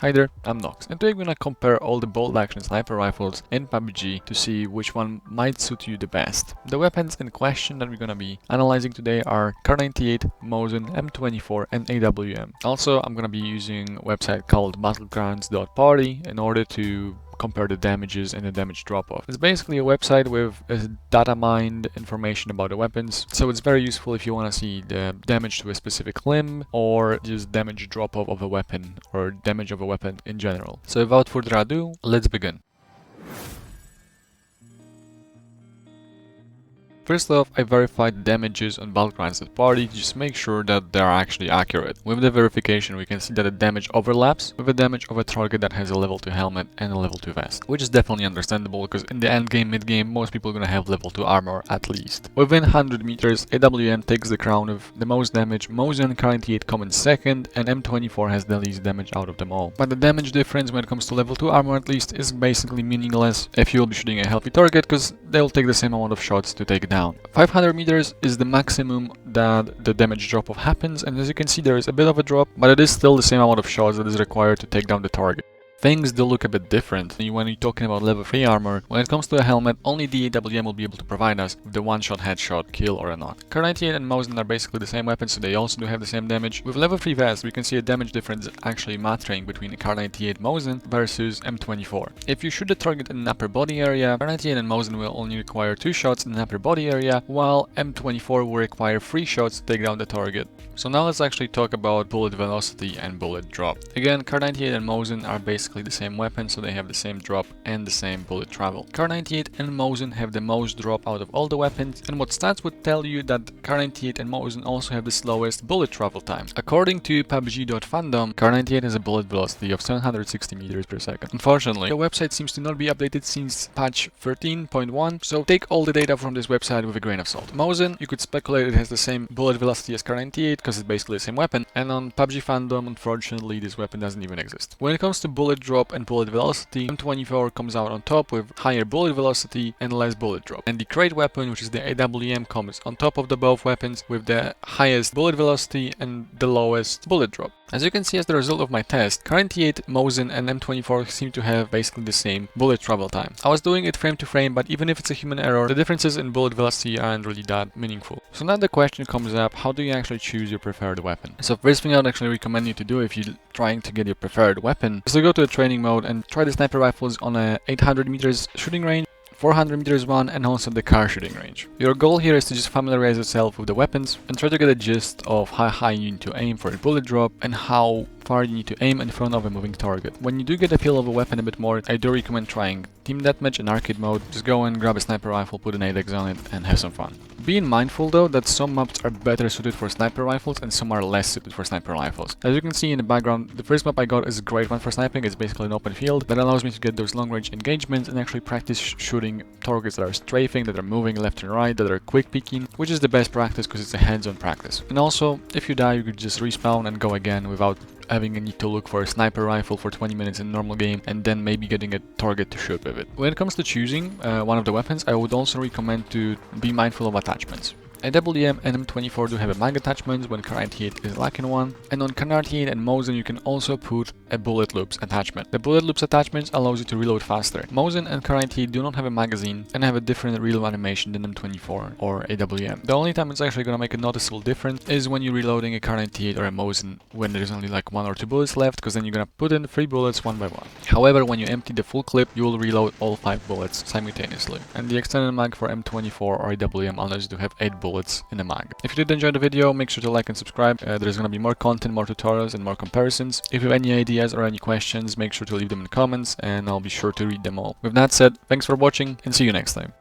Hi there, I'm Nox, and today we're gonna compare all the bolt-action sniper rifles in PUBG to see which one might suit you the best. The weapons in question that we're gonna be analyzing today are Kar98, Mosin, M24 and AWM. Also, I'm gonna be using a website called Battlegrounds.party in order to compare the damages and the damage drop-off. It's basically a website with data mined information about the weapons, so it's very useful if you want to see the damage to a specific limb or just damage drop-off of a weapon or damage of a weapon in general. So without further ado, let's begin. First off, I verified the damages on Battlegrounds.party to just make sure that they are actually accurate. With the verification, we can see that the damage overlaps with the damage of a target that has a level 2 helmet and a level 2 vest, which is definitely understandable because in the end game, mid game, most people are gonna have level 2 armor at least. Within 100 meters, AWM takes the crown of the most damage, Mosin Kar98 come in second, and M24 has the least damage out of them all. But the damage difference when it comes to level 2 armor at least is basically meaningless if you'll be shooting a healthy target because they'll take the same amount of shots to take it down. 500 meters is the maximum that the damage drop-off happens, and as you can see there is a bit of a drop, but it is still the same amount of shots that is required to take down the target. Things do look a bit different when you're talking about level 3 armor. When it comes to a helmet, only the AWM will be able to provide us with the one-shot headshot, kill or a knock. Kar98 and Mosin are basically the same weapons, so they also do have the same damage. With level 3 vest, we can see a damage difference actually mattering between Kar98 Mosin versus M24. If you shoot the target in an upper body area, Kar98 and Mosin will only require 2 shots in an upper body area, while M24 will require 3 shots to take down the target. So now let's actually talk about bullet velocity and bullet drop. Again, Kar98 and Mosin are basically the same weapon, so they have the same drop and the same bullet travel. Kar98 and Mosin have the most drop out of all the weapons, and what stats would tell you that Kar98 and Mosin also have the slowest bullet travel time. According to PUBG.fandom, Kar98 has a bullet velocity of 760 meters per second. Unfortunately, the website seems to not be updated since patch 13.1, so take all the data from this website with a grain of salt. Mosin, you could speculate it has the same bullet velocity as Kar98 because it's basically the same weapon, and on PUBG fandom, unfortunately, this weapon doesn't even exist. When it comes to bullet drop and bullet velocity, M24 comes out on top with higher bullet velocity and less bullet drop. And the crate weapon, which is the AWM, comes on top of the both weapons with the highest bullet velocity and the lowest bullet drop. As you can see as the result of my test, Kar98, Mosin and M24 seem to have basically the same bullet travel time. I was doing it frame to frame, but even if it's a human error, the differences in bullet velocity aren't really that meaningful. So now the question comes up, how do you actually choose your preferred weapon? So first thing I would actually recommend you to do if you're trying to get your preferred weapon is to go to the training mode and try the sniper rifles on a 800 meters shooting range, 400 meters one, and also the car shooting range. Your goal here is to just familiarize yourself with the weapons and try to get a gist of how high you need to aim for a bullet drop and how far you need to aim in front of a moving target. When you do get a feel of a weapon a bit more, I do recommend trying Team Deathmatch in arcade mode. Just go and grab a sniper rifle, put an 8x on it and have some fun. Being mindful though that some maps are better suited for sniper rifles and some are less suited for sniper rifles. As you can see in the background, the first map I got is a great one for sniping. It's basically an open field that allows me to get those long range engagements and actually practice shooting targets that are strafing, that are moving left and right, that are quick peeking, which is the best practice because it's a hands-on practice. And also, if you die, you could just respawn and go again without having a need to look for a sniper rifle for 20 minutes in a normal game and then maybe getting a target to shoot with it. When it comes to choosing one of the weapons, I would also recommend to be mindful of attachments. AWM and M24 do have a mag attachment when Kar98 is lacking one, and on Kar98 and Mosin you can also put a bullet loops attachment. The bullet loops attachment allows you to reload faster. Mosin and Kar98 do not have a magazine and have a different reload animation than M24 or AWM. The only time it's actually gonna make a noticeable difference is when you're reloading a Kar98 or a Mosin when there's only like 1 or 2 bullets left, because then you're gonna put in 3 bullets one by one. However, when you empty the full clip, you will reload all 5 bullets simultaneously. And the extended mag for M24 or AWM allows you to have 8 bullets in the mag. If you did enjoy the video, make sure to like and subscribe. There's gonna be more content, more tutorials and more comparisons. If you have any ideas or any questions, make sure to leave them in the comments and I'll be sure to read them all. With that said, thanks for watching and see you next time.